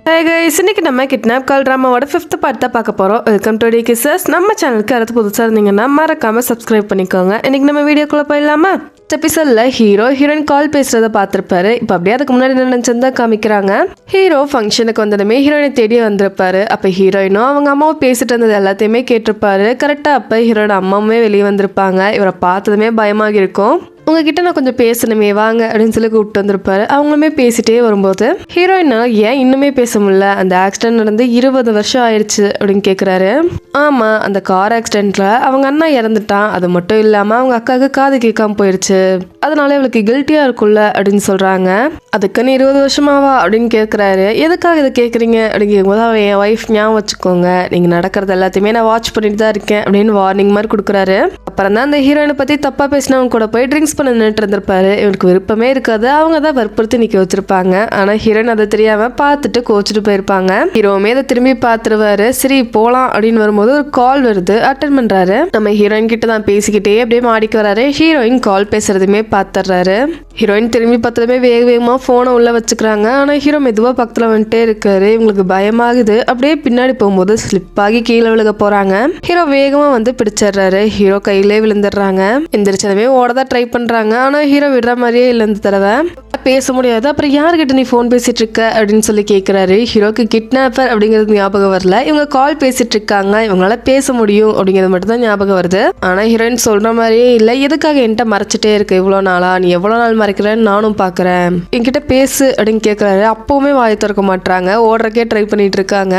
Hey guys, இன்னைக்கு நம்ம kidnap கால் ட்ராமாவோட 5th part தான் பார்க்க போறோம். வெல்கம் டு டிகே சர்ஸ். நம்ம சேனலுக்கு அடுத்து புதுசா இருந்தீங்கன்னா மறக்காம சப்ஸ்கிரைப் பண்ணிக்கோங்க. இன்னைக்கு நம்ம வீடியோக்குள்ள போயிடலாமா? எபிசோட்ல ஹீரோயின் கால் பேசுறத பார்த்திருப்பாரு. இப்போ அப்படியே அதுக்கு முன்னாடி நினைச்சிருந்தா காமிக்கிறாங்க. ஹீரோ ஃபங்க்ஷனுக்கு வந்ததுமே ஹீரோயினை தேடி வந்திருப்பாரு. அப்ப ஹீரோயினும் அவங்க அம்மாவும் பேசிட்டு இருந்தது எல்லாத்தையுமே கேட்டிருப்பாரு. கரெக்டா அப்ப ஹீரோட அம்மாவுமே வெளியே வந்திருப்பாங்க. இவரை பார்த்ததுமே பயமாக இருக்கும். உங்ககிட்ட நான் கொஞ்சம் பேசணுமே வாங்க அப்படின்னு சொல்லி கூப்பிட்டு வந்திருப்பாரு. அவங்களுமே பேசிட்டே வரும்போது ஹீரோயினா ஏன் இன்னுமே பேச முடியல, அந்த ஆக்சிடென்ட் நடந்து 20 வருஷம் ஆயிடுச்சு அப்படின்னு கேட்குறாரு. ஆமா, அந்த கார் ஆக்சிடென்ட்ல அவங்க அண்ணா இறந்துட்டான். அது மட்டும் இல்லாம அவங்க அக்காவுக்கு காது கேட்காம போயிடுச்சு, அதனால இவளுக்கு கில்ட்டியா இருக்கும்ல அப்படின்னு சொல்றாங்க. அதுக்குன்னு 20 வருஷமாவா அப்படின்னு கேட்குறாரு. எதுக்காக இதை கேட்குறீங்க அப்படின்னு கேட்கும்போது அவன் என் ஒய்ஃப் ஞாபகம் வச்சுக்கோங்க, நீங்க நடக்கிறது எல்லாத்தையுமே நான் வாட்ச் பண்ணிட்டு தான் இருக்கேன் அப்படின்னு வார்னிங் மாதிரி கொடுக்குறாரு. அப்புறம் தான் அந்த ஹீரோயினை பத்தி தப்பா பேசினவங்க கூட போய் ட்ரிங்க்ஸ் பண்ண நின்றுட்டு இருந்திருப்பாரு. இவனுக்கு விருப்பமே இருக்காது, அவங்க தான் வற்புறுத்தி நிக்க வச்சிருப்பாங்க. ஆனா ஹீரோயின் அதை தெரியாம பார்த்துட்டு கோச்சிட்டு போயிருப்பாங்க. ஹீரோவுமே அதை திரும்பி பார்த்துருவாரு. சரி போலாம் அப்படின்னு வரும்போது ஒரு கால் வருது, அட்டன் பண்றாரு. நம்ம ஹீரோயின் கிட்ட தான் பேசிக்கிட்டே அப்படியே மாடிக்கு வராரு. ஹீரோயின் கால் பேசுறதுமே பார்த்துறாரு. ஹீரோயின் திரும்பி பார்த்ததுமே வேக வேகமா போனை உள்ள வச்சுக்கிறாங்க. ஆனா ஹீரோ மெதுவா பக்கத்துல வந்துட்டே இருக்காரு. இவங்களுக்கு பயமாகுது. அப்படியே பின்னாடி போகும்போது ஸ்லிப் ஆகி கீழே விழுக போறாங்க. ஹீரோ வேகமா வந்து பிடிச்சிடுறாரு. ஹீரோ கையிலே விழுந்துடுறாங்க. எந்திரிச்சதுமே ஓடதான் ட்ரை பண்றாங்க. ஆனா ஹீரோ விடுற மாதிரியே இல்லை இந்த தடவை. பேச முடியாது. அப்புறம் யாருக்கிட்ட நீ போன் பேசிட்டு இருக்க அப்படின்னு சொல்லி கேட்கிறாரு. ஹீரோக்கு கிட்னாப்பர் அப்படிங்கிறது ஞாபகம் வரல. இவங்க கால் பேசிட்டு இருக்காங்க, இவங்களால பேச முடியும் அப்படிங்கிறது மட்டும் தான் ஞாபகம் வருது. ஆனா ஹீரோயின் சொல்ற மாதிரியே இல்ல. எதுக்காக என்கிட்ட மறைச்சிட்டே இருக்கு இவ்வளவு நாளா, நீ எவ்வளவு நாள் மறைக்கிறேன்னு நானும் பாக்குறேன், என்கிட்ட பேசு அப்படின்னு கேட்கிறாரு. அப்பவுமே வாய் திறக்க மாட்டாங்க, ஓடுறக்கே ட்ரை பண்ணிட்டு இருக்காங்க.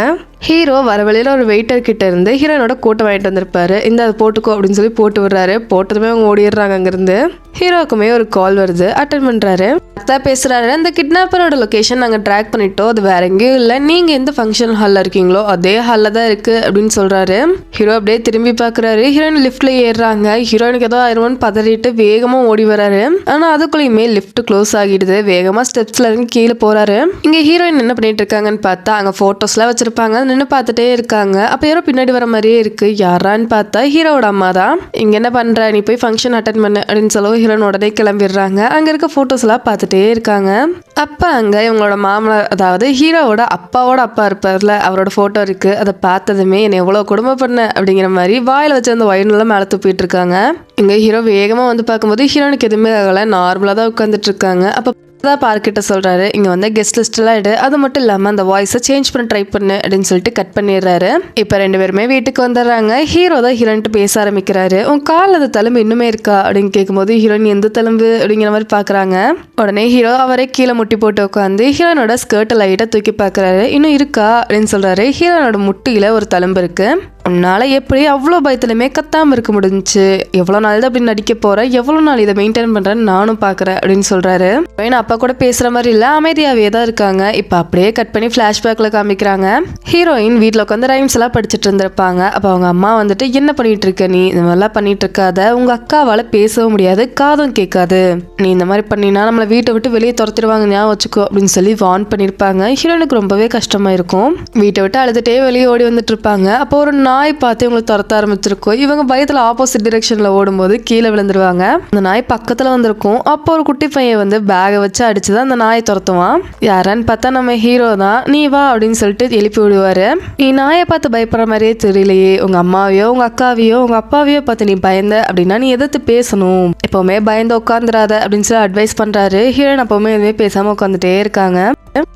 ஹீரோ வர வழியில ஒரு வெயிட்டர் கிட்ட இருந்து ஹீரோனோட கோட்டை வாங்கிட்டு வந்திருப்பாரு. இந்த அதை போட்டுக்கோ அப்படின்னு சொல்லி போட்டு விடுறாரு. போட்டதுமே அவங்க ஓடிடுறாங்க அங்கிருந்து. ஹீரோக்குமே ஒரு கால் வருது, அட்டன் பண்றாரு. அதான் பேசுறாரு, அந்த கிட்னாப்பரோட லொகேஷன் நாங்க ட்ராக் பண்ணிட்டோம், அது வேற எங்கேயும் இல்ல, நீங்க எந்த ஃபங்க்ஷன் ஹால்ல இருக்கீங்களோ அதே ஹால்ல தான் இருக்கு அப்படின்னு சொல்றாரு. ஹீரோ அப்படியே திரும்பி பாக்குறாரு. ஹீரோயின் லிஃப்ட்ல ஏறுறாங்க. ஹீரோயினுக்கு ஏதோ ஆயிருமோன்னு பதறிட்டு வேகமா ஓடி வராரு. ஆனா அதுக்குள்ளயுமே லிஃப்ட் க்ளோஸ் ஆகிடுது. வேகமா ஸ்டெப்ஸ்ல இருந்து கீழே போறாரு. இங்க ஹீரோயின் என்ன பண்ணிட்டு இருக்காங்கன்னு பார்த்தா அங்க போட்டோஸ்லாம் வச்சிருப்பாங்க, நின்று பார்த்துட்டே இருக்காங்க. அப்ப யாரோ பின்னாடி வர மாதிரியே இருக்கு. யாரான்னு பார்த்தா ஹீரோட அம்மா தான். இங்க என்ன பண்ற, நீ போய் ஃபங்க்ஷன் அட்டன் பண்ணு அப்படின்னு சொல்லவும் ஹீரோயின் உடனே கிளம்பிடுறாங்க. அங்க இருக்க போட்டோஸ் எல்லாம் பார்த்துட்டே இருக்காங்க. அப்ப அங்க இவங்களோட மாமனார், அதாவது ஹீரோவோட அப்பாவோட அப்பா இருப்பார்ல, அவரோட போட்டோ இருக்கு. அதை பார்த்ததுமே என்ன எவ்வளவு கொடுமை பண்ண அப்படிங்கிற மாதிரி வாயில வச்சு அந்த வயிறுலாம் மேல துப்பிட்டு இருக்காங்க. இங்க ஹீரோ வேகமா வந்து பார்க்கும்போது ஹீரோனுக்கு எதுவுமே ஆகல, நார்மலா தான் உட்காந்துட்டு இருக்காங்க. அப்ப பார்க்கிட்ட சொல்றாரு, இங்க வந்து கெஸ்ட் லிஸ்ட் எல்லாம் எடு, அது மட்டும் இல்லாம அந்த வாய்ஸை சேஞ்ச் பண்ண ட்ரை பண்ணு அப்படின்னு சொல்லிட்டு கட் பண்ணிடுறாரு. இப்ப ரெண்டு பேருமே வீட்டுக்கு வந்துடுறாங்க. ஹீரோ தான் ஹீரோயின்ட்டு பேச ஆரம்பிக்கிறாரு. உன் கால் அது தழும்பு இன்னுமே இருக்கா அப்படின்னு கேட்கும்போது ஹீரோயின் எந்த தழும்பு அப்படிங்கிற மாதிரி பாக்குறாங்க. உடனே ஹீரோ அவரே கீழே முட்டி போட்டு உட்காந்து ஹீரோனோட ஸ்கர்ட்டை லைட்டா தூக்கி பாக்குறாரு. இன்னும் இருக்கா அப்படின்னு சொல்றாரு. ஹீரோனோட முட்டியில ஒரு தழும்பு இருக்கு. உன்னால எப்படி அவ்வளோ பயத்துலையுமே கத்தாம இருக்க முடிஞ்சுச்சு, எவ்வளோ நாள் தான் அப்படி நடிக்க போற, எவ்வளோ நாள் இதை மெயின்டைன் பண்றேன்னு நானும் பாக்குறேன் அப்படின்னு சொல்றாரு. அப்பா கூட பேசுற மாதிரி இல்ல, அமைதியாவே தான் இருக்காங்க. இப்ப அப்படியே கட் பண்ணி பிளாஷ்பேக்ல காமிக்கிறாங்க. ஹீரோயின் வீட்டுல உட்காந்து ரைம்ஸ் எல்லாம் படிச்சுட்டு இருந்திருப்பாங்க. அப்ப அவங்க அம்மா வந்துட்டு, என்ன பண்ணிட்டு இருக்க நீ, இந்த மாதிரிலாம் பண்ணிட்டு இருக்காத, உங்க அக்காவால பேசவும் முடியாது, காதும் கேட்காது, நீ இந்த மாதிரி பண்ணினா நம்மளை வீட்டை விட்டு வெளியே துரத்திடுவாங்க, ஞாபகம் வச்சுக்கோ அப்படின்னு சொல்லி வார்ன் பண்ணிருப்பாங்க. ஹீரோனுக்கு ரொம்பவே கஷ்டமா இருக்கும். வீட்டை விட்டு அழுதுட்டே வெளியே ஓடி வந்துட்டு இருப்பாங்க. அப்போ ஒரு நாய் பார்த்து இவங்களை துரத்த ஆரம்பிச்சிருக்கும். இவங்க பயத்துல ஆப்போசிட் டிரெக்ஷன்ல ஓடும்போது கீழே விழுந்துருவாங்க. அந்த நாய் பக்கத்துல வந்திருக்கும். அப்போ ஒரு குட்டி பையன் வந்து பேகை வச்சு அடிச்சுதான் அந்த நாயை துரத்துவான். யாரான்னு பார்த்தா நம்ம ஹீரோ தான். நீ வா அப்படின்னு சொல்லிட்டு எழுப்பி விடுவாரு. நீ நாயை பார்த்து பயப்படுற மாதிரியே தெரியலையே, உங்க அம்மாவையோ உங்க அக்காவையோ உங்க அப்பாவையோ பார்த்து நீ பயந்த அப்படின்னா நீ எதிர்த்து பேசணும், எப்பவுமே பயந்து உட்காந்துராத அப்படின்னு சொல்லி அட்வைஸ் பண்றாரு. ஹீரோயின் அப்பவுமே எதுவுமே பேசாம உட்காந்துட்டே இருக்காங்க.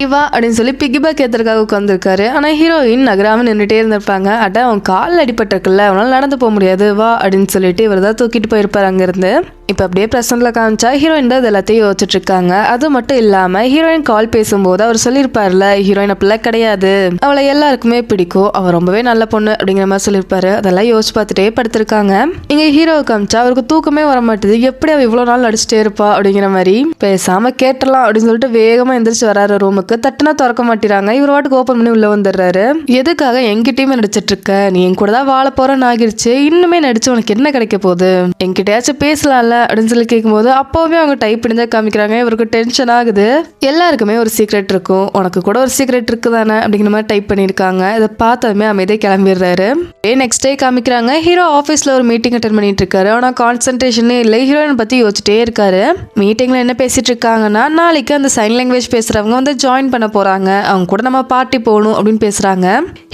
இவா அப்படின்னு சொல்லி பிக்கி பேக் ஏத்துறதுக்காக உட்காந்துருக்காரு. ஆனா ஹீரோயின் நகராம நின்றுட்டே இருந்திருப்பாங்க. அட அவன் காலில் அடிபட்டிருக்குல்ல, அவனால நடந்து போக முடியாது, வா அப்படின்னு சொல்லிட்டு இவர் தான் தூக்கிட்டு போயிருப்பாரு அங்கிருந்து. இப்ப அப்படியே பிரசன்ட்ல காமிச்சா ஹீரோயின் தான் இது எல்லாத்தையும் யோசிச்சுட்டு இருக்காங்க. அது மட்டும் இல்லாம ஹீரோயின் கால் பேசும்போது அவர் சொல்லியிருப்பாருல, ஹீரோயின் அப்படிலாம் கிடையாது, அவளை எல்லாருக்குமே பிடிக்கும், அவ ரொம்பவே நல்ல பொண்ணு அப்படிங்கிற மாதிரி சொல்லியிருப்பாரு. அதெல்லாம் யோசிச்சு பார்த்துட்டே படுத்திருக்காங்க. இங்க ஹீரோவை காமிச்சா அவருக்கு தூக்கமே வர மாட்டேது. எப்படி அவ இவ்வளவு நாள் நடிச்சுட்டே இருப்பா அப்படிங்கிற மாதிரி. பேசாம கேட்டலாம் அப்படின்னு சொல்லிட்டு வேகமா எந்திரிச்சு வராரு ரூமுக்கு. தட்டுனா திறக்க மாட்டேறாங்க. இவர் வாட்டுக்கு ஓப்பன் பண்ணி உள்ள வந்துடுறாரு. எதுக்காக எங்கிட்டயுமே நடிச்சிட்டு இருக்க, நீ நீ என் கூட தான் வாழ போறன்னு ஆகிருச்சு, இன்னுமே நடிச்சு உனக்கு என்ன கிடைக்க போகுது, என்கிட்டயாச்சும் பேசலாம்ல அப்படின்னு சொல்லி கேட்கும்போது அப்போவே அவங்க டைப் பண்ணி தான் காமிக்கிறாங்க. இவருக்கு டென்ஷன் ஆகுது. எல்லாருக்குமே ஒரு சீக்ரெட் இருக்கும், உனக்கு கூட ஒரு சீக்ரெட் இருக்குதானே அப்படிங்கிற மாதிரி டைப் பண்ணியிருக்காங்க. இதை பார்த்ததுமே அமைதியாக கிளம்பிடுறாரு. நெக்ஸ்ட் டே காமிக்கிறாங்க. ஹீரோ ஆஃபீஸில் ஒரு மீட்டிங் அட்டென்ட் பண்ணிட்டு இருக்காரு. ஆனால் கான்சன்ட்ரேஷனே இல்லை. ஹீரோயின் பற்றி யோசிச்சுட்டே இருக்காரு. மீட்டிங்கில் என்ன பேசிட்டு இருக்காங்கன்னா, நாளைக்கு அந்த சைன் லாங்குவேஜ் பேசுகிறவங்க வந்து ஜாயின் பண்ண போகிறாங்க, அவங்க கூட நம்ம பார்ட்டி போகணும் அப்படின்னு பேசுகிறாங்க.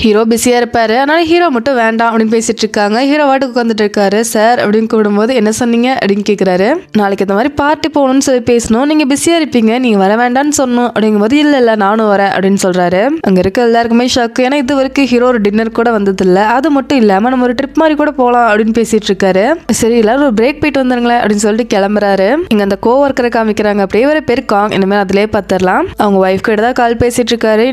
ஹீரோ பிஸியாக இருப்பார். அதனால ஹீரோ மட்டும் வேண்டாம் அப்படின்னு பேசிட்டு இருக்காங்க. ஹீரோ வாட்டுக்கு உட்காந்துட்டு இருக்காரு. சார் அப்படின்னு கூப்பிடும்போது என்ன சொன்னீங்க அப்படின்னு கேட்குறாரு. நாளைக்கு இந்த மாதிரி பார்ட்டி போகணும்னு சொல்லி பேசணும், நீங்கள் பிஸியாக இருப்பீங்க, நீங்கள் வர வேண்டாம்னு சொன்னோம் அப்படிங்கும்போது இல்லை நானும் வரேன் அப்படின்னு சொல்கிறாரு. அங்கே இருக்க எல்லாருக்குமே ஷாக்கு. ஏன்னா இது வரைக்கும் ஹீரோ ஒரு டின்னர் கூட வந்ததில்லை. அது மட்டும் இல்லாமல் நம்ம ஒரு ட்ரிப் மாதிரி கூட போகலாம் அப்படின்னு பேசிட்டு இருக்காரு. சரி எல்லாரும் ஒரு பிரேக் போயிட்டு வந்துருங்களேன் அப்படின்னு சொல்லிட்டு கிளம்புறாரு. இங்க அந்த கோவர்க்கரை காமிக்கிறாங்க. அப்படியே ஒரு பேர் காங், இனிமேல் அதிலே பார்த்துடலாம். அவங்க ஒய்ஃப் கிட்ட தான் கால் பேசிட்டு இருக்காரு.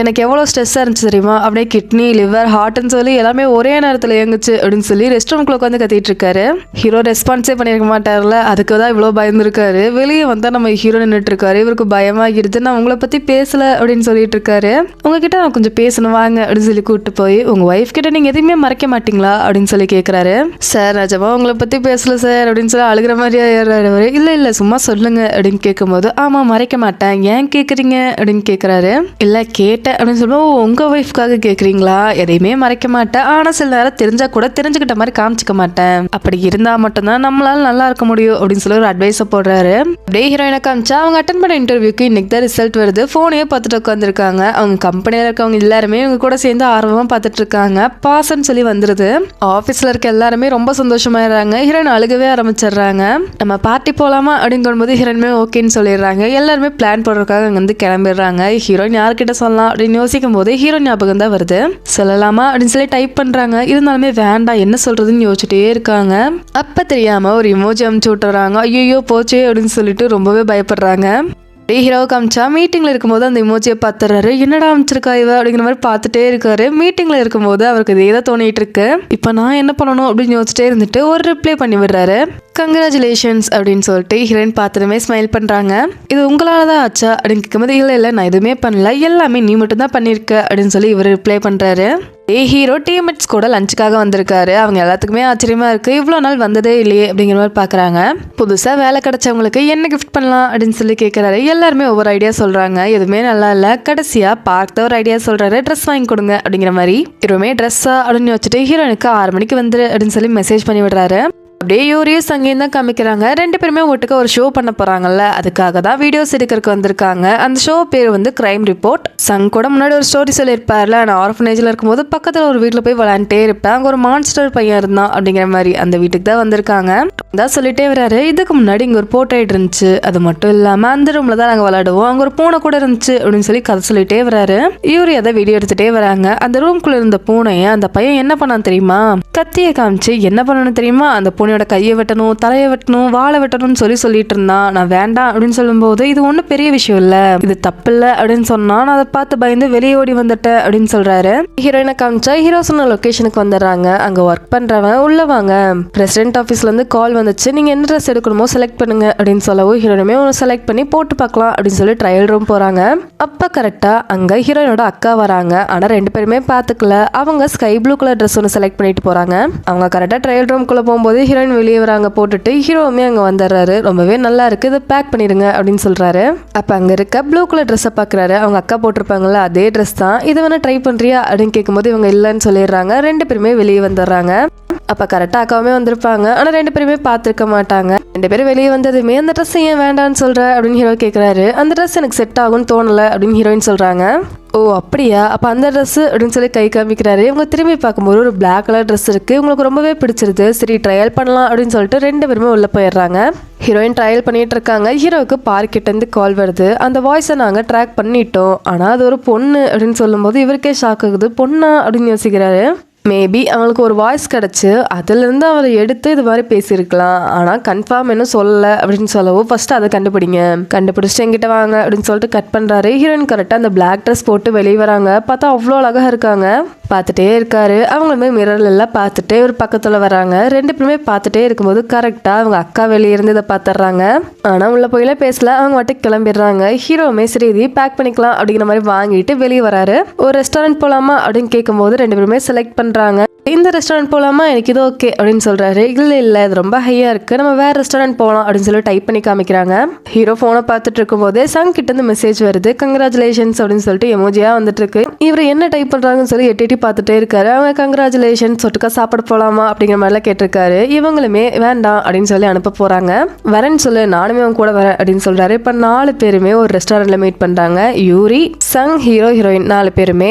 எனக்கு எவ்வளோ ஸ்ட்ரெஸ்ஸாக இருந்துச்சு தெரியுமா, அப்படியே கிட்னி லிவர் ஹார்ட்னு சொல்லி எல்லாமே ஒரே நேரத்தில் இயங்குச்சு அப்படின்னு சொல்லி ரெஸ்ட் ரூம்குள்ள உட்காந்து கத்திட்டு இருக்காரு. ஹீரோ ரெஸ்பான்ஸே பண்ணியிருக்க மாட்டார்ல, அதுக்கு தான் இவ்வளோ பயந்துருக்காரு. வெளியே வந்தால் நம்ம ஹீரோ நின்றுட்டு இருக்காரு. இவருக்கு பயமாகிடுது. நான் உங்களை பற்றி பேசலை அப்படின்னு சொல்லிட்டு இருக்காரு. உங்ககிட்ட நான் கொஞ்சம் பேசணும் வாங்க அப்படின்னு சொல்லி கூப்பிட்டு போய் உங்கள் ஒய்ஃப் கிட்ட நீங்கள் எதுவுமே மறைக்க மாட்டீங்களா அப்படின்னு சொல்லி கேட்குறாரு. சார் நிஜமா உங்களை பற்றி பேசல சார் அப்படின்னு சொல்லி அழுகிற மாதிரியா ஏறாரு. இல்லை சும்மா சொல்லுங்க அப்படின்னு கேட்கும்போது ஆமாம் மறைக்க மாட்டேன், ஏன் கேட்குறீங்க அப்படின்னு கேட்குறாரு. இல்லை கேட்டேன் அப்படின்னு சொல்லுவோம். உங்கள் ஒய்ஃப்காக கேட்குறீங்களா, எதையுமே மறைக்க மாட்டேன், ஆனால் சில நேரம் தெரிஞ்சா கூட தெரிஞ்சுக்கிட்ட மாதிரி காமிச்சிக்க மாட்டேன், அப்படி இருந்தால் மட்டும்தான் நம்மளால நல்லா இருக்க முடியும் அப்படின்னு சொல்லி ஒரு அட்வைஸை போடுறாரு. அப்படியே ஹீரோயினை காமிச்சா அவங்க அட்டன் பண்ண இன்டர்வியூக்கு இன்னைக்கு தான் ரிசல்ட் வருது. ஃபோனையே பார்த்துட்டு உட்காந்துருக்காங்க. அவங்க கம்பெனியில் இருக்கவங்க எல்லாருமே இவங்க கூட சேர்ந்து ஆர்வமாக பார்த்துட்டு இருக்காங்க. பாஸ்ன்னு சொல்லி வந்துருது. ஆஃபீஸில் இருக்க எல்லாருமே ரொம்ப சந்தோஷமாயிடுறாங்க. ஹீரோயின் அழுகவே ஆரம்பிச்சிடுறாங்க. நம்ம பார்ட்டி போகலாமா அப்படிங்கும் போது ஹீரோயினுமே ஓகேன்னு சொல்லிடுறாங்க. எல்லாருமே பிளான் போடுறதுக்காக அங்கே வந்து கிளம்பிடுறாங்க. ஹீரோயின் யார்கிட்ட சொல்லலாம் அப்படின்னு யோசிக்கும் போது ஹீரோ ஞாபகம் தான் வருது. சொல்லலாமா அப்படின்னு சொல்லி டைப் பண்றாங்க. இருந்தாலுமே வேண்டாம் என்ன சொல்றதுன்னு யோசிச்சுட்டே இருக்காங்க. அப்ப தெரியாம ஒரு இமோஜி அமுச்சு விட்டுறாங்க. ஐயோ போச்சே அப்படின்னு சொல்லிட்டு ரொம்பவே பயப்படுறாங்க. ஹீரோ காமிச்சா மீட்டிங்ல இருக்கும்போது அந்த இமோஜியை பார்த்துறாரு. என்னடா அமைச்சிருக்கா இவ அப்படிங்கிற மாதிரி பார்த்துட்டே இருக்காரு. மீட்டிங்ல இருக்கும்போது அவருக்கு இதே தான் தோணிட்டு இருக்கு. இப்போ நான் என்ன பண்ணணும் அப்படின்னு யோசிச்சுட்டே இருந்துட்டு ஒரு ரிப்ளை பண்ணி விடுறாரு. கங்க்ராச்சுலேஷன்ஸ் அப்படின்னு சொல்லிட்டு ஹீரோயின் பார்த்துட்டுமே ஸ்மைல் பண்றாங்க. இது உங்களால தான் ஆச்சா அப்படின்னு கேட்கும்போது இல்லை நான் எதுவுமே பண்ணல, எல்லாமே நீ மட்டும் தான் பண்ணிருக்க அப்படின்னு சொல்லி இவர் ரிப்ளை பண்றாரு. ஹீரோ டீம்மேட்ஸ் கூட லஞ்சுக்காக வந்திருக்காரு. அவங்க எல்லாத்துக்குமே ஆச்சரியமா இருக்கு, இவ்வளோ நாள் வந்ததே இல்லையே அப்படிங்கிற மாதிரி பார்க்குறாங்க. புதுசாக வேலை கிடைச்சவங்களுக்கு என்ன கிஃப்ட் பண்ணலாம் அப்படின்னு சொல்லி கேட்குறாரு. எல்லாருமே ஒவ்வொரு ஐடியா சொல்றாங்க. எதுவுமே நல்லா இல்லை. கடைசியாக பார்த்த ஒரு ஐடியா சொல்றாரு. ட்ரெஸ் வாங்கி கொடுங்க அப்படிங்கிற மாதிரி. ஹீரோமே ட்ரெஸ்ஸா அப்படின்னு வச்சுட்டு ஹீரோனுக்கு 6 மணிக்கு வந்துரு அப்படின்னு சொல்லி மெசேஜ் பண்ணி விடுறாரு. அப்படியே யூரியஸ் அங்கேயும் தான் காமிக்கிறாங்க. 2 பேருமே ஒட்டுக்க ஒரு ஷோ பண்ண போறாங்கல்ல, அதுக்காக தான் வீடியோஸ் எடுக்கிறதுக்கு வந்திருக்காங்க. அந்த ஷோ பேர் வந்து கிரைம் ரிப்போர்ட். சங் கூட முன்னாடி ஒரு ஸ்டோரி சொல்லியிருப்பார்ல, நான் ஆர்ஃபனேஜில் இருக்கும்போது பக்கத்தில் ஒரு வீட்டில் போய் விளையாண்டே இருப்பேன், அங்கே ஒரு மான்ஸ்டர் பையன் இருந்தான் அப்படிங்கிற மாதிரி. அந்த வீட்டுக்கு தான் வந்திருக்காங்க. தான் சொல்லிட்டே வராரு. இதுக்கு முன்னாடி இங்கே ஒரு போர்ட்ரைட் இருந்துச்சு, அது மட்டும் இல்லாமல் அந்த ரூமில் தான் நாங்கள் விளையாடுவோம், அங்கே ஒரு பூனை கூட இருந்துச்சு அப்படின்னு சொல்லி கதை சொல்லிட்டே வராரு. யூரி அதை வீடியோ எடுத்துகிட்டே வராங்க. அந்த ரூம்குள்ளே இருந்த பூனையை அந்த பையன் என்ன பண்ணான்னு தெரியுமா, கத்தியை காமிச்சு என்ன பண்ணணும்னு தெரியுமா, அந்த பூனை கையை வெட்டணும், தலையை வெட்டணும், வாழை வெட்டணும்னு சொல்லிட்டு இருந்தான். நான் வேண்டாம் அப்படின்னு சொல்லும்போது இது ஒன்றும் பெரிய விஷயம் இல்ல, இது தப்பு இல்லை அப்படின்னு சொன்னா, நான் அதை பார்த்து பயந்து வெளியே ஓடி வந்துட்டேன் அப்படின்னு சொல்றாரு. ஹீரோயினை காமிச்சா ஹீரோ சொன்ன லொகேஷனுக்கு வந்துடுறாங்க. அங்க ஒர்க் பண்றவன் உள்ள வாங்க, பிரசிடென்ட் ஆஃபீஸ்ல இருந்து கால் வந்துச்சு, நீங்க என்ன ட்ரெஸ் எடுக்கணுமோ செலக்ட் பண்ணுங்க அப்படின்னு சொல்லவும் ஹீரோயினுமே ஒன்று செலக்ட் பண்ணி போட்டு பார்க்கலாம் அப்படின்னு சொல்லி ட்ரையல் ரூம் போறாங்க. அப்ப கரெக்டா அங்க ஹீரோயினோட அக்கா வராங்க. ஆனா 2 பேருமே பாத்துக்கல. அவங்க ஸ்கை ப்ளூ கலர் ட்ரெஸ் ஒன்று செலக்ட் பண்ணிட்டு போறாங்க. அவங்க கரெக்டா ட்ரையல் ரூம்குள்ள போகும்போது ஹீரோயின் வெளியே வராங்க போட்டுட்டு. ஹீரோவுமே அங்க வந்துடுறாரு. ரொம்பவே நல்லா இருக்கு, இதை பேக் பண்ணிடுங்க அப்படின்னு சொல்றாரு. அப்ப அங்க இருக்க ப்ளூ கலர் ட்ரெஸ்ஸை பாக்குறாரு. அவங்க அக்கா போட்டிருப்பாங்கல்ல அதே ட்ரெஸ் தான். இதை வேணா ட்ரை பண்றியா அப்படின்னு கேட்கும்போது இவங்க இல்லைன்னு சொல்லிடுறாங்க. 2 பேருமே வெளியே வந்துடுறாங்க. அப்ப கரெக்டா அக்காவுமே வந்திருப்பாங்க. ஆனா 2 பேருமே பார்த்துருக்க மாட்டாங்க. 2 பேரும் வெளியே வந்ததுமே அந்த ட்ரெஸ் ஏன் வேண்டான்னு சொல்ற அப்படின்னு ஹீரோ கேட்கிறாரு. அந்த ட்ரெஸ் எனக்கு செட் ஆகும்னு தோணல அப்படின்னு ஹீரோயின் சொல்றாங்க. ஓ அப்படியா, அப்போ அந்த ட்ரெஸ் அப்படின்னு சொல்லி கை காமிக்கிறாரு. இவங்க திரும்பி பார்க்கும்போது ஒரு பிளாக் கலர் ட்ரெஸ் இருக்கு. இவங்களுக்கு ரொம்பவே பிடிச்சிருது. சரி ட்ரையல் பண்ணலாம் அப்படின்னு சொல்லிட்டு 2 பேருமே உள்ள போயிடுறாங்க. ஹீரோயின் ட்ரையல் பண்ணிட்டு இருக்காங்க. ஹீரோவுக்கு பார்க்கிட்ட இருந்து கால் வருது. அந்த வாய்ஸை நாங்கள் ட்ராக் பண்ணிட்டோம், ஆனால் அது ஒரு பொண்ணு அப்படின்னு சொல்லும்போது இவருக்கே ஷாக் ஆகுது. பொண்ணா அப்படின்னு யோசிக்கிறாரு. மேபி அவங்களுக்கு ஒரு வாய்ஸ் கிடச்சி அதுலேருந்து அவரை எடுத்து இது மாதிரி பேசியிருக்கலாம், ஆனால் கன்ஃபார்ம் இன்னும் சொல்லலை அப்படின்னு சொல்லவும் ஃபர்ஸ்ட் அதை கண்டுபிடிச்சிட்டு எங்கிட்ட வாங்க அப்படின்னு சொல்லிட்டு கட் பண்ணுறாரு. ஹீரோயின் கரெக்டாக அந்த பிளாக் ட்ரெஸ் போட்டு வெளியே வராங்க. பார்த்தா அவ்வளோ அழகாக இருக்காங்க. பார்த்துட்டே இருக்காரு. அவங்களுமே மிரர்ல எல்லாம் பார்த்துட்டு ஒரு பக்கத்துல வராங்க. 2 பேருமே பார்த்துட்டே இருக்கும்போது கரெக்டா அவங்க அக்கா வெளியே இருந்து இதை பார்த்துடுறாங்க. ஆனா உள்ள போயில பேசல, அவங்க மட்டும் கிளம்பிடுறாங்க. ஹீரோவுமே சரி இது பேக் பண்ணிக்கலாம் அப்படிங்கிற மாதிரி வாங்கிட்டு வெளியே வராரு. ஒரு ரெஸ்டாரண்ட் போலாமா அப்படின்னு கேட்கும்போது 2 பேருமே செலக்ட் பண்றாங்க. இந்த ரெஸ்டாரண்ட் போலாமா, எனக்கு இது ஓகே அப்படின்னு சொல்றாரு. இல்ல இது ரொம்ப ஹையா இருக்கு, நம்ம வேற ரெஸ்டாரண்ட் போகலாம் அப்படின்னு சொல்லி டைப் பண்ணி காமிக்கிறாங்க. ஹீரோ போனை பார்த்துட்டு இருக்கும் போதே சங் கிட்ட இருந்து மெசேஜ் வருது. கங்க்ராச்சுலேஷன்ஸ் அப்படின்னு சொல்லிட்டு எமோஜியா வந்துட்டு இருக்கு. இவர் என்ன டைப் பண்றாங்கன்னு சொல்லி எட்டி பார்த்துட்டே இருக்காரு. அவங்க கங்க்ராச்சுலேஷன்ஸ் சொட்டுக்கா சாப்பிட போலாமா அப்படிங்கிற மாதிரிலாம் கேட்டிருக்காரு. இவங்களுமே வேண்டாம் அப்படின்னு சொல்லி அனுப்ப போறாங்க. வரேன்னு சொல்லு, நானுமே அவங்க கூட வரேன் அப்படின்னு சொல்றாரு. இப்ப 4 பேருமே ஒரு ரெஸ்டாரண்ட்ல மீட் பண்றாங்க. யூரி, சங், ஹீரோ, ஹீரோயின் 4 பேருமே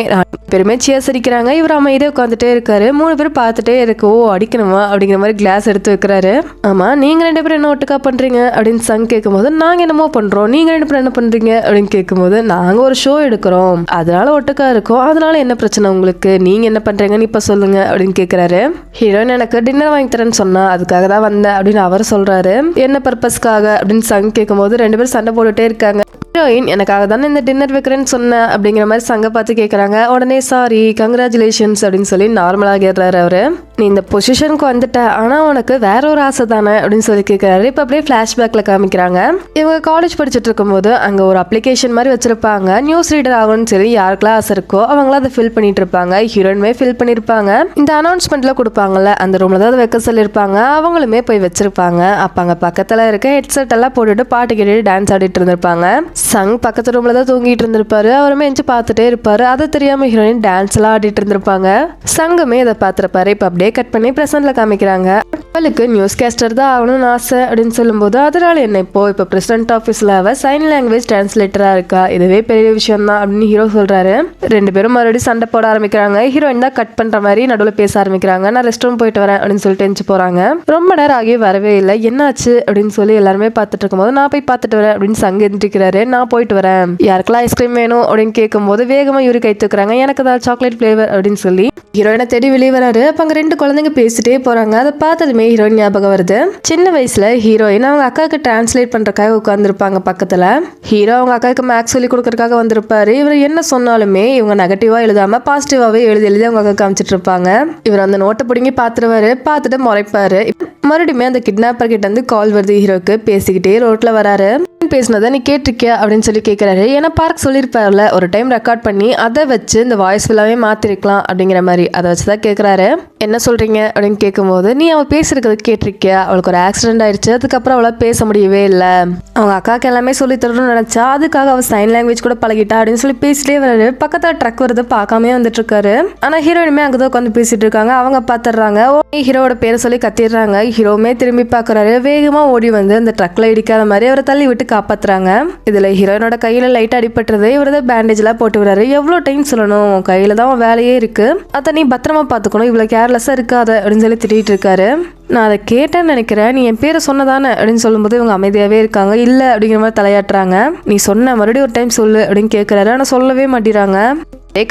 சியர்ஸ் அடிக்கிறாங்க. இவர் அமைதியா உட்காந்துட்டே இருக்காரு. 3 பேர் பார்த்துட்டே இருக்கு. ஓ அடிக்கணுமா அப்படிங்கிற மாதிரி கிளாஸ் எடுத்து வைக்கிறாரு. ஆமா, நீங்க 2 பேரும் என்ன ஒட்டுக்கா பண்றீங்க அப்படின்னு சங் கேட்கும்போது, நாங்க என்னமோ பண்றோம், நீங்க 2 பேரும் என்ன பண்றீங்க அப்படின்னு கேட்கும்போது, நாங்க ஒரு ஷோ எடுக்கிறோம், அதனால ஒட்டுக்கா இருக்கோம், அதனால என்ன பிரச்சனை உங்களுக்கு, நீங்க என்ன பண்றீங்கன்னு இப்ப சொல்லுங்க அப்படின்னு கேட்கிறாரு. ஹீரோயின் எனக்கு டின்னர் வாங்கி தரேன்னு சொன்னா, அதுக்காக தான் வந்தேன் அப்படின்னு அவர் சொல்றாரு. என்ன பர்பஸ்க்காக அப்படின்னு சங் கேட்கும்போது 2 பேரும் சண்டை போட்டுட்டே இருக்காங்க. ஹீரோயின் எனக்காக தானே இந்த டின்னர் வைக்கிறேன்னு சொன்னேன் அப்படிங்கிற மாதிரி சங்க பார்த்து கேட்குறாங்க. உடனே சாரி கங்க்ராச்சுலேஷன்ஸ் அப்படின்னு சொல்லி நார்மலாக கேட்றாரு அவரு. நீ இந்த பொசிஷனுக்கு வந்துட்ட, ஆனா உனக்கு வேற ஒரு ஆசை தானே அப்படின்னு சொல்லி கேட்கிறாரு. இப்போ அப்படியே ஃபிளாஷ்பேக்ல காமிக்கிறாங்க. இவங்க காலேஜ் படிச்சுட்டு இருக்கும்போது அங்க ஒரு அப்ளிகேஷன் மாதிரி வச்சிருப்பாங்க. நியூஸ் ரீடர் ஆகணும்னு சொல்லி யாருக்கெல்லாம் ஆசை இருக்கோ அவங்களாம் அதை ஃபில் பண்ணிட்டு இருப்பாங்க. ஹீரோயினுமே ஃபில் பண்ணிருப்பாங்க. இந்த அனௌன்ஸ்மெண்ட்ல கொடுப்பாங்கல்ல, அந்த ரூம்ல தான் வைக்க சொல்லியிருப்பாங்க. அவங்களுமே போய் வச்சிருப்பாங்க. அப்ப அங்க பக்கத்துல இருக்க ஹெட்செட் எல்லாம் போட்டுட்டு பாட்டு கேட்டுட்டு டான்ஸ் ஆடிட்டு இருந்திருப்பாங்க. சங் பக்கத்து ரூம்ல தான் தூங்கிட்டு இருந்திருப்பாரு. அவருமே எஞ்சி பார்த்துட்டே இருப்பாரு. அதை தெரியாம ஹீரோயின் டான்ஸ் எல்லாம் ஆடிட்டு இருந்திருப்பாங்க. சங்கமே இதை பார்த்திருப்பாரு. இப்ப அப்படியே கட் பண்ணி பிரசன்ட்ல காமிக்கிறாங்க. அவளுக்கு நியூஸ் கேஸ்டர் தான் ஆகணும்னு ஆசை அப்படின்னு சொல்லும்போது, அதனால என்ன இப்போ பிரசிடென்ட் ஆஃபீஸ்ல அவ சைன் லாங்குவேஜ் டிரான்ஸ்லேட்டரா இருக்கா, இதுவே பெரிய விஷயம் தான் அப்படின்னு ஹீரோ சொல்றாரு. 2 பேரும் மறுபடியும் சண்டை போட ஆரம்பிக்கிறாங்க. ஹீரோயின் தான் கட் பண்ற மாதிரி நடுவில் பேச ஆரம்பிக்கிறாங்க. நான் ரெஸ்ட் ரூம் போயிட்டு வரேன் அப்படின்னு சொல்லிட்டு எஞ்சி போறாங்க. ரொம்ப நேரம் ஆகியே வரவே இல்லை. என்னாச்சு அப்படின்னு சொல்லி எல்லாருமே பார்த்துட்டு இருக்கும்போது, நான் போய் பார்த்துட்டு வரேன் அப்படின்னு சங்க எந்திரிக்கிறாரு. நான் போயிட்டு வரேன், யாருக்கெல்லாம் ஐஸ்கிரீம் வேணும் அப்படின்னு கேட்கும்போது வேகமா யூரி கை தூக்குறாங்க. எனக்கு தான் சாக்லேட் ஃபிளேவர் அப்படின்னு சொல்லி ஹீரோயினை தேடி வெளியே வராரு. அப்ப அங்க 2 குழந்தைங்க பேசிட்டே போறாங்க. அதை பார்த்ததுமே ஹீரோயின் ஞாபகம் வருது. சின்ன வயசுல ஹீரோயின் அவங்க அக்காவுக்கு டிரான்ஸ்லேட் பண்றதுக்காக உட்கார்ந்துருப்பாங்க பக்கத்துல. ஹீரோ அவங்க அக்காவுக்கு மேக்ஸ் சொல்லி கொடுக்கறதுக்காக வந்திருப்பாரு. இவர் என்ன சொன்னாலுமே இவங்க நெகட்டிவா எழுதாம பாசிட்டிவாவே எழுதி அவங்க அக்கா காமிச்சிட்டு இருப்பாங்க. இவர் அந்த நோட்டை பிடிங்கி பாத்துருவாரு. பார்த்துட்டு முறைப்பாரு. மறுபடியுமே அந்த கிட்னாப்பர் கிட்ட இருந்து கால் வருது. ஹீரோக்கு பேசிக்கிட்டே ரோட்ல வராரு. பேசினதை நீ கேட்டிருக்கியா அப்படின்னு சொல்லி கேட்கிறாரு. ஏன்னா பார்க் சொல்லியிருப்பாருல ஒரு டைம் ரெக்கார்ட் பண்ணி அதை வச்சு இந்த வாய்ஸ் ஃபுல்லாவே மாத்திருக்கலாம் அப்படிங்கிற மாதிரி, அதை வச்சுதான் கேட்கிறாரு. என்ன சொல்றீங்க அப்படின்னு கேட்கும்போது, நீ அவ பேசுறது கேட்டிருக்கியா, அவளுக்கு ஒரு ஆக்சிடென்ட் ஆயிடுச்சு, அதுக்கப்புறம் அவளால் பேச முடியவே இல்லை, அவங்க அக்காவுக்கு எல்லாமே சொல்லி தரணும்னு நினைச்சா, அதுக்காக அவள் சைன் லாங்குவேஜ் கூட பழகிட்டா அப்படின்னு சொல்லி பேசிட்டே வராரு. பக்கத்துல ட்ரக் வருது, பார்க்காமே வந்துட்டு இருக்காரு. ஆனா ஹீரோயினுமே அங்கதான் உட்காந்து பேசிட்டு இருக்காங்க. அவங்க பாத்துறாங்க. ஹீரோட பேரை சொல்லி கத்திடுறாங்க. ஹீரோவுமே திரும்பி பாக்குறாரு. வேகமா ஓடி வந்து அந்த ட்ரக்ல இடிக்காத மாதிரி அவரை தள்ளி விட்டு காப்பாத்துறாங்க. இதுல ஹீரோயினோட கையில லைட்டா அடிபட்டுறது. இவரது பேண்டேஜ் எல்லாம் போட்டு விடுறாரு. எவ்வளவு டைம் சொல்லணும், கையில தான் வேலையே இருக்கு, அதை நீ பத்திரமா பாத்துக்கணும், இவ்வளவு கேர்லெஸ்ஸா இருக்காத அப்படின்னு சொல்லி திட்டிட்டு இருக்காரு. நான் அதை கேட்டேன்னு நினைக்கிறேன், நீ என் பேரை சொன்னதானே அப்படின்னு சொல்லும்போது இவங்க அமைதியாவே இருக்காங்க. இல்ல அப்படிங்கிற மாதிரி தலையாட்டுறாங்க. நீ சொன்ன மறுபடியும் ஒரு டைம் சொல்லு அப்படின்னு கேட்கிறாரு. ஆனா சொல்லவே மாட்டேறாங்க.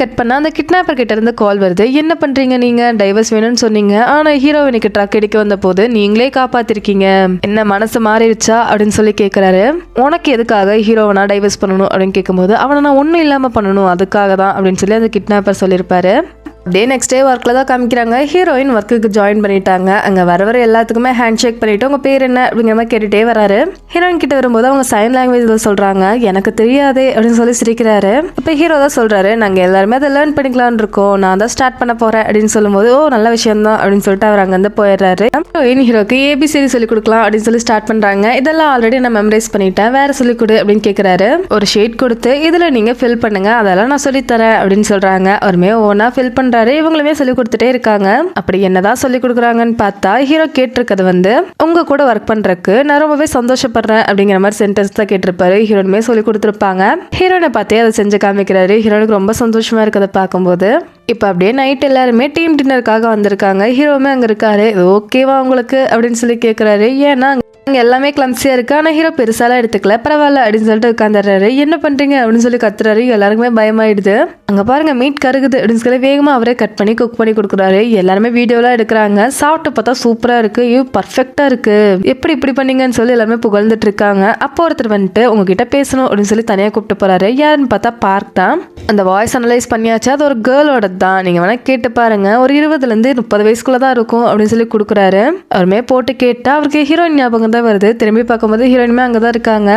கட் பண்ணா அந்த கிட்னாப்பர் கிட்ட இருந்து கால் வருது. என்ன பண்றீங்க நீங்க, டைவர்ஸ் வேணும்னு சொன்னீங்க, ஆனா ஹீரோயினுக்கு ட்ரக் அடிக்க வந்த போது நீங்களே காப்பாத்திருக்கீங்க, என்ன மனசு மாறிடுச்சா அப்படின்னு சொல்லி கேட்கிறாரு. உனக்கு எதுக்காக ஹீரோவனா டைவர்ஸ் பண்ணணும் அப்படின்னு கேட்கும்போது, அவனை நான் ஒன்றும் இல்லாம பண்ணணும் அதுக்காக தான் அப்படின்னு சொல்லி அந்த கிட்னாப்பர் சொல்லியிருப்பாரு. அப்படியே நெக்ஸ்ட் டே ஒர்க்கில் தான் காமிக்கிறாங்க. ஹீரோயின் ஒர்க்குக்கு ஜாயின் பண்ணிட்டாங்க. அங்கே வர எல்லாத்துக்குமே ஹேண்ட் ஷேக் பண்ணிட்டு உங்கள் பேர் என்ன அப்படிங்கிற மாதிரி கேட்டுகிட்டே வராரு. ஹீரோயின் கிட்ட வரும்போது அவங்க சைன் லாங்குவேஜில் சொல்கிறாங்க. எனக்கு தெரியாதே அப்படின்னு சொல்லி சிரிக்கிறாரு. இப்போ ஹீரோ தான் சொல்கிறாரு, நாங்கள் எல்லாருமே அதை லேர்ன் பண்ணிக்கலான்னு இருக்கோம், நான் தான் ஸ்டார்ட் பண்ண போகிறேன் அப்படின்னு சொல்லும்போது, ஓ நல்ல விஷயம் தான் அப்படின்னு சொல்லிட்டு அவர் அங்கேருந்து போயிடுறாரு. ஹீரோயின் ஹீரோக்கு ஏபிசிடி சொல்லிக் கொடுக்கலாம் அப்படின்னு சொல்லி ஸ்டார்ட் பண்ணுறாங்க. இதெல்லாம் ஆல்ரெடி நான் மெமரைஸ் பண்ணிட்டேன், வேற சொல்லிக் கொடு அப்படின்னு கேட்குறாரு. ஒரு ஷீட் கொடுத்து இதில் நீங்கள் ஃபில் பண்ணுங்க, அதெல்லாம் நான் சொல்லித்தரேன் அப்படின்னு சொல்கிறாங்க. அவருமே ஓனா ஃபில் பண்ணுறாரு. இவங்களுமே சொல்லி கொடுத்துட்டே இருக்காங்க. அப்படி என்னதான் சொல்லி கொடுக்குறாங்கன்னு பார்த்தா, ஹீரோ கேட்டிருக்கிறது வந்து, உங்க கூட ஒர்க் பண்றதுக்கு நான் ரொம்பவே சந்தோஷப்படுறேன் அப்படிங்கிற மாதிரி சென்டென்ஸ் தான் கேட்டிருப்பாரு. ஹீரோனுமே சொல்லி கொடுத்துருப்பாங்க. ஹீரோனை பார்த்தே அதை செஞ்சு காமிக்கிறாரு. ஹீரோனுக்கு ரொம்ப சந்தோஷமா இருக்கிறத பார்க்கும்போது. இப்போ அப்படியே நைட் எல்லாருமே டீம் டின்னருக்காக வந்திருக்காங்க. ஹீரோவுமே அங்கே இருக்காரு. ஓகேவா உங்களுக்கு அப்படின்னு சொல்லி கேட்குறாரு. ஏன்னா அங்கே எல்லாமே கிளம்ஸியாக இருக்குது. ஆனால் ஹீரோ பெருசாலாம் எடுத்துக்கல. பரவாயில்ல அப்படின்னு சொல்லிட்டு உட்காந்துடுறாரு. என்ன பண்ணுறீங்க அப்படின்னு சொல்லி கத்துறாரு. எல்லாருக்குமே பயமாயிடுது. அங்கே பாருங்கள் மீட் கருகுது அப்படின்னு சொல்லி வேகமாக அவரே கட் பண்ணி குக் பண்ணி கொடுக்குறாரு. எல்லாருமே வீடியோலாம் எடுக்கிறாங்க. சாப்பிட்டு பார்த்தா சூப்பராக இருக்குது. ஐயோ பர்ஃபெக்டாக இருக்குது, எப்படி இப்படி பண்ணீங்கன்னு சொல்லி எல்லாருமே புகழ்ந்துட்டு இருக்காங்க. அப்போ ஒருத்தர் வந்துட்டு உங்ககிட்ட பேசணும் அப்படின்னு சொல்லி தனியாக கூப்பிட்டு போகிறாரு. யாருன்னு பார்த்தா பார்க் தான். அந்த வாய்ஸ் அனலைஸ் பண்ணியாச்சு. அது ஒரு கேர்ளோட தான், நீங்கள் வேணால் கேட்டு பாருங்க. ஒரு 20 to 30 வயசுக்குள்ள தான் இருக்கும் அப்படின்னு சொல்லி கொடுக்குறாரு. அவருமே போட்டு கேட்டால் அவருக்கு ஹீரோயின் ஞாபகம் தான் வருது. திரும்பி பார்க்கும்போது ஹீரோயினுமே அங்கே தான் இருக்காங்க.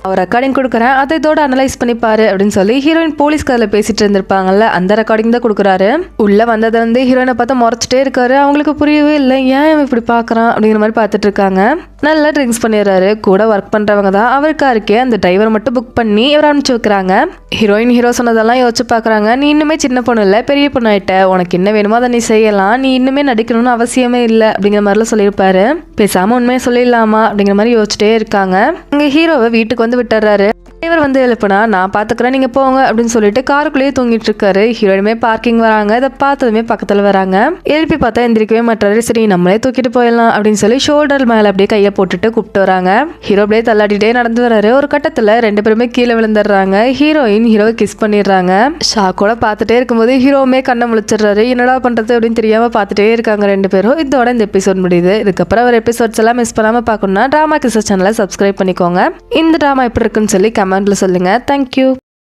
அவர் ரெக்கார்டிங் கொடுக்குறேன், அதை இதோட அனலைஸ் பண்ணிப்பாரு அப்படின்னு சொல்லி ஹீரோயின் போலீஸ் கதையில் பேசிட்டு இருந்திருப்பாங்கல்ல, அந்த ரெக்கார்டிங் தான் கொடுக்குறாரு. உள்ள வந்ததை ஹீரோயினை பார்த்து முறைச்சிட்டே இருக்காரு. அவங்களுக்கு புரியவே இல்லை, ஏன் இப்படி பார்க்குறான் அப்படிங்கிற மாதிரி பார்த்துட்டு இருக்காங்க. நல்லா ட்ரிங்க்ஸ் பண்ணிடுறாரு. கூட ஒர்க் பண்ணுறவங்க தான். அவருக்கா இருக்கே அந்த டிரைவர் மட்டும் புக் பண்ணி இவர் அனுப்பிச்சு வைக்கிறாங்க. ஹீரோயின் ஹீரோ சொன்னதெல்லாம் யோசிச்சு பார்க்குறாங்க. நீ இன்னுமே சின்ன பொண்ணு இல்லை, பெரிய பொண்ணு ஆயிட்ட, உனக்கு என்ன வேணுமோ அதை நீ செய்யலாம், நீ இன்னுமே நடிக்கணும்னு அவசியமே இல்லை அப்படிங்கிற மாதிரிலாம் சொல்லியிருப்பாரு. பேசாமல் உண்மையை சொல்லிடலாமா அப்படிங்கிற மாதிரி யோசிச்சுட்டே இருக்காங்க. அங்கே ஹீரோவை வீட்டுக்கு வந்து விட்டுறாரு. டிரைவர் வந்து எழுப்புனா நான் பாத்துக்கிறேன் நீங்க போங்க அப்படின்னு சொல்லிட்டு காருக்குள்ளேயே தூங்கிட்டு இருக்காரு. ஹீரோயினுமே பார்க்கிங் வராங்க. இதை பார்த்ததுமே பக்கத்துல வராங்க. எழுப்பி பார்த்தா எந்திரிக்கவே மாட்டாரு. சரி நம்மளே தூக்கிட்டு போயிடலாம் அப்படின்னு சொல்லி ஷோல்டர் மேல அப்படியே கையை போட்டுட்டு கூப்பிட்டு வராங்க. ஹீரோ அப்படியே தள்ளாடிட்டே நடந்து வராரு. ஒரு கட்டத்துல 2 பேருமே கீழே விழுந்துடுறாங்க. ஹீரோயின் ஹீரோவை கிஸ் பண்ணிடுறாங்க. ஷாக்கோட பார்த்துட்டே இருக்கும்போது ஹீரோவுமே கண்ணை முழிச்சிடுறாரு. என்னடா பண்றது அப்படின்னு தெரியாம பார்த்துட்டே இருக்காங்க 2 பேரும். இதோட இந்த எபிசோட் முடியுது. இதுக்கப்புறம் ஒரு எபிசோட்ஸ் எல்லாம் மிஸ் பண்ணாம பார்க்கணும்னா டிராமா கிசஸ் சேனலை சப்ஸ்கிரைப் பண்ணிக்கோங்க. இந்த டிராமா எப்படி இருக்குன்னு சொல்லி கமெண்ட்ல சொல்லுங்க. தேங்க்யூ.